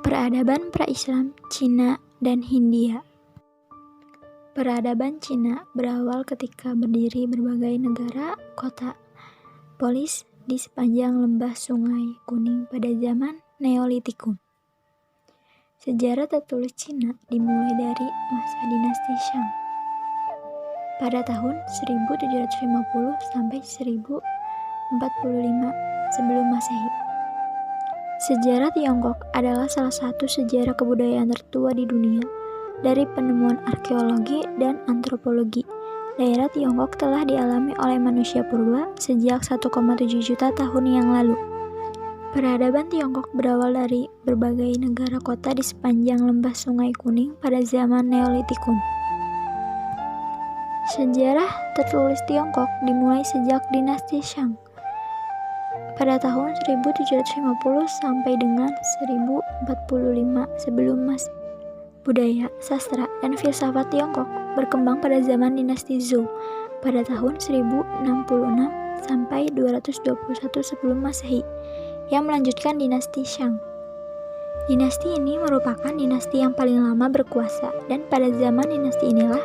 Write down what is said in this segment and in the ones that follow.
Peradaban pra-Islam Cina dan Hindia. Peradaban Cina berawal ketika berdiri berbagai negara, kota, polis di sepanjang lembah Sungai Kuning pada zaman Neolitikum. Sejarah tertulis Cina dimulai dari masa dinasti Shang pada tahun 1750 sampai 1045 sebelum Masehi. Sejarah Tiongkok adalah salah satu sejarah kebudayaan tertua di dunia. Dari penemuan arkeologi dan antropologi, daerah Tiongkok telah dialami oleh manusia purba sejak 1,7 juta tahun yang lalu. Peradaban Tiongkok berawal dari berbagai negara kota di sepanjang lembah Sungai Kuning pada zaman Neolitikum. Sejarah tertulis Tiongkok dimulai sejak dinasti Shang pada tahun 1750 sampai dengan 1045 sebelum Masehi. Budaya, sastra, dan filsafat Tiongkok berkembang pada zaman dinasti Zhou pada tahun 1066 sampai 221 sebelum Masehi yang melanjutkan dinasti Shang. Dinasti ini merupakan dinasti yang paling lama berkuasa, dan pada zaman dinasti inilah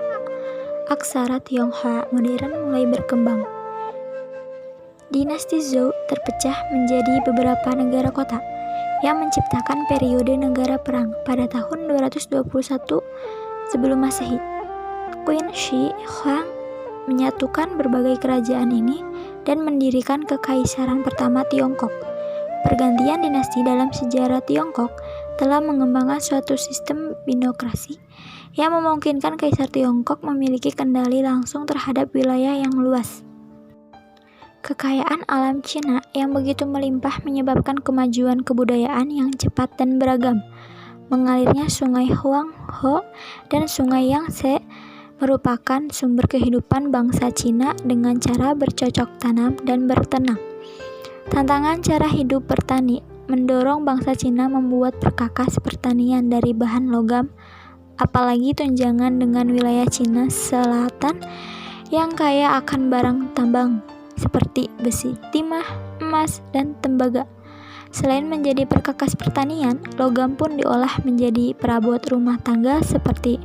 aksara Tionghoa modern mulai berkembang. Dinasti Zhou terpecah menjadi beberapa negara kota yang menciptakan periode negara perang pada tahun 221 sebelum Masehi. Qin Shi Huang menyatukan berbagai kerajaan ini dan mendirikan kekaisaran pertama Tiongkok. Pergantian dinasti dalam sejarah Tiongkok telah mengembangkan suatu sistem binokrasi yang memungkinkan Kaisar Tiongkok memiliki kendali langsung terhadap wilayah yang luas. Kekayaan alam Cina yang begitu melimpah menyebabkan kemajuan kebudayaan yang cepat dan beragam. Mengalirnya Sungai Huanghe dan Sungai Yangtze merupakan sumber kehidupan bangsa Cina dengan cara bercocok tanam dan berternak. Tantangan cara hidup bertani mendorong bangsa Cina membuat perkakas pertanian dari bahan logam, apalagi tunjangan dengan wilayah Cina Selatan yang kaya akan barang tambang seperti besi, timah, emas, dan tembaga. Selain menjadi perkakas pertanian, logam pun diolah menjadi perabot rumah tangga seperti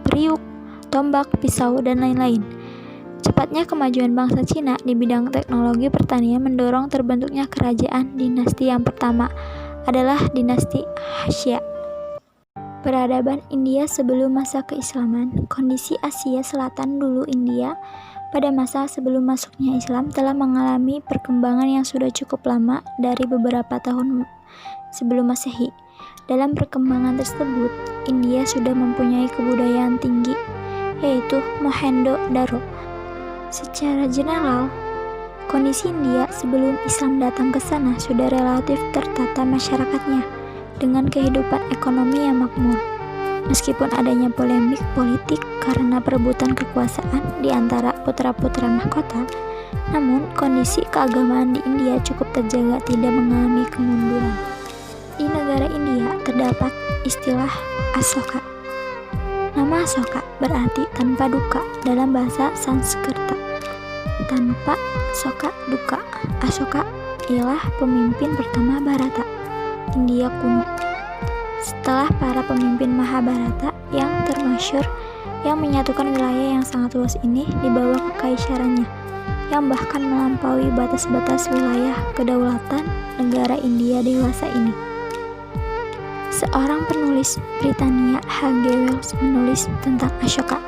periuk, tombak, pisau, dan lain-lain. Cepatnya kemajuan bangsa Cina di bidang teknologi pertanian mendorong terbentuknya kerajaan. Dinasti yang pertama adalah dinasti Xia. Peradaban India sebelum masa keislaman. Kondisi Asia Selatan dulu India pada masa sebelum masuknya Islam telah mengalami perkembangan yang sudah cukup lama dari beberapa tahun sebelum Masehi. Dalam perkembangan tersebut, India sudah mempunyai kebudayaan tinggi, yaitu Mohenjo-daro. Secara general, kondisi India sebelum Islam datang ke sana sudah relatif tertata masyarakatnya dengan kehidupan ekonomi yang makmur. Meskipun adanya polemik politik karena perebutan kekuasaan di antara putra-putra mahkota, namun kondisi keagamaan di India cukup terjaga, tidak mengalami kemunduran. Di negara India terdapat istilah Asoka. Nama Asoka berarti tanpa duka dalam bahasa Sanskerta. Tanpa soka duka. Asoka ialah pemimpin pertama Bharata, India kuno. Setelah para pemimpin Mahabharata yang termasyhur yang menyatukan wilayah yang sangat luas ini di bawah kekaisarannya, yang bahkan melampaui batas-batas wilayah kedaulatan negara India dewasa ini. Seorang penulis Britania, H.G. Wells, menulis tentang Ashoka,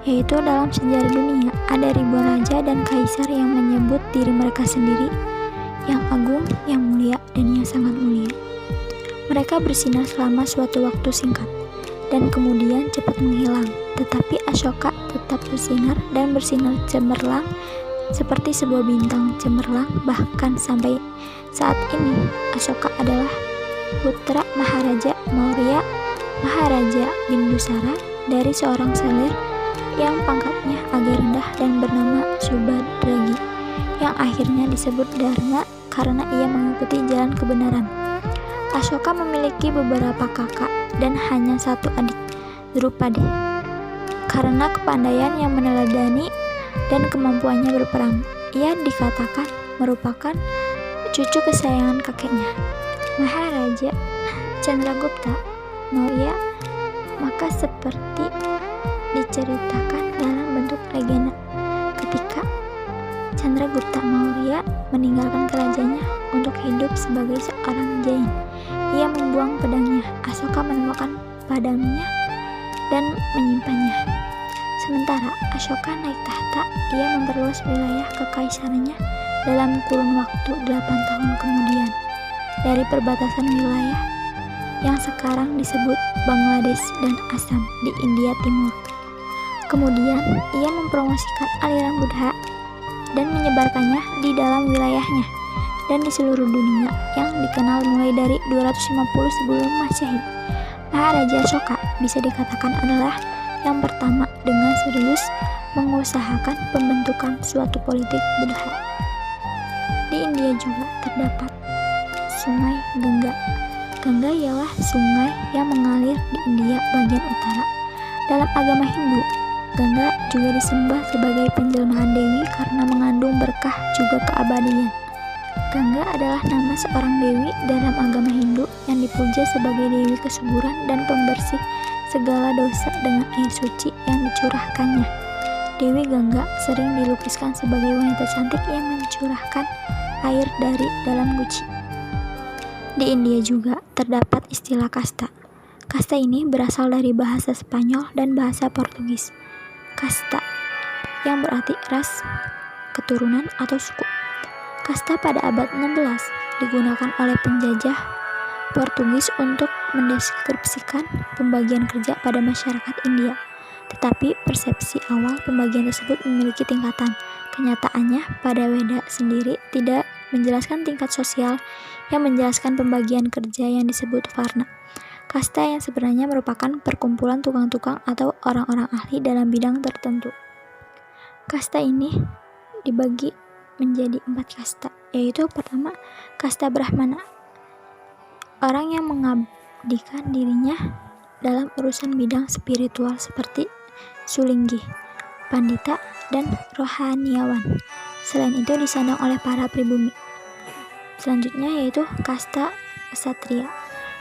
yaitu dalam sejarah dunia ada ribuan raja dan kaisar yang menyebut diri mereka sendiri yang agung, yang mulia, dan yang sangat mulia. Mereka bersinar selama suatu waktu singkat dan kemudian cepat menghilang, tetapi Ashoka tetap bersinar dan bersinar cemerlang seperti sebuah bintang cemerlang. Bahkan sampai saat ini, Ashoka adalah putra Maharaja Maurya, Maharaja Bindusara, dari seorang selir yang pangkatnya agak rendah dan bernama Subhadragi, yang akhirnya disebut Dharma karena ia mengikuti jalan kebenaran. Ashoka memiliki beberapa kakak dan hanya satu adik, Drupadi. Karena kepandaian yang meneladani dan kemampuannya berperang, ia dikatakan merupakan cucu kesayangan kakeknya. Maharaja Chandragupta Maurya, maka seperti diceritakan dalam bentuk legenda, ketika Chandragupta Maurya meninggalkan kerajaannya untuk hidup sebagai seorang Jain, ia membuang pedangnya. Asoka menemukan pedangnya dan menyimpannya. Sementara Asoka naik tahta, ia memperluas wilayah kekaisarannya dalam kurun waktu 8 tahun kemudian. Dari perbatasan wilayah yang sekarang disebut Bangladesh dan Assam di India Timur. Kemudian ia mempromosikan aliran Buddha dan menyebarkannya di dalam wilayahnya dan di seluruh dunia yang dikenal mulai dari 250 sebelum Masehi. Maharaja Asoka bisa dikatakan adalah yang pertama dengan serius mengusahakan pembentukan suatu politik Buddha. Di India juga terdapat Sungai Gangga. Gangga ialah sungai yang mengalir di India bagian utara. Dalam agama Hindu, Gangga juga disembah sebagai penjelmaan dewi karena mengandung berkah juga keabadian. Gangga adalah nama seorang dewi dalam agama Hindu yang dipuja sebagai dewi kesuburan dan pembersih segala dosa dengan air suci yang dicurahkannya. Dewi Gangga sering dilukiskan sebagai wanita cantik yang mencurahkan air dari dalam guci. Di India juga terdapat istilah kasta. Kasta ini berasal dari bahasa Spanyol dan bahasa Portugis. Kasta yang berarti ras, keturunan atau suku. Kasta pada abad 16 digunakan oleh penjajah Portugis untuk mendeskripsikan pembagian kerja pada masyarakat India. Tetapi persepsi awal pembagian tersebut memiliki tingkatan. Kenyataannya pada Weda sendiri tidak menjelaskan tingkat sosial yang menjelaskan pembagian kerja yang disebut varna. Kasta yang sebenarnya merupakan perkumpulan tukang-tukang atau orang-orang ahli dalam bidang tertentu. Kasta ini dibagi menjadi 4 kasta, yaitu pertama, kasta Brahmana, orang yang mengabdikan dirinya dalam urusan bidang spiritual seperti sulinggi, pandita, dan rohaniawan. Selain itu disandang oleh para pribumi. Selanjutnya yaitu kasta ksatria,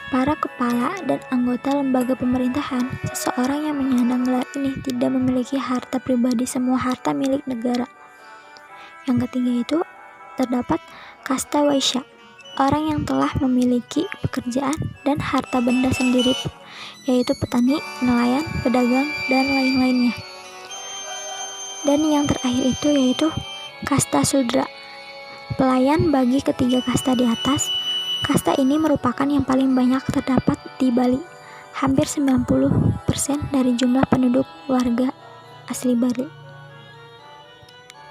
para kepala dan anggota lembaga pemerintahan. Seseorang yang menyandang gelar ini tidak memiliki harta pribadi, semua harta milik negara. Yang ketiga itu terdapat kasta waisya, orang yang telah memiliki pekerjaan dan harta benda sendiri, yaitu petani, nelayan, pedagang, dan lain-lainnya. Dan yang terakhir itu yaitu kasta sudra, pelayan bagi ketiga kasta di atas. Kasta ini merupakan yang paling banyak terdapat di Bali. Hampir 90% dari jumlah penduduk warga asli Bali.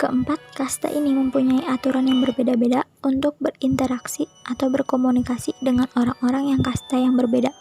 Keempat, kasta ini mempunyai aturan yang berbeda-beda untuk berinteraksi atau berkomunikasi dengan orang-orang yang kasta yang berbeda.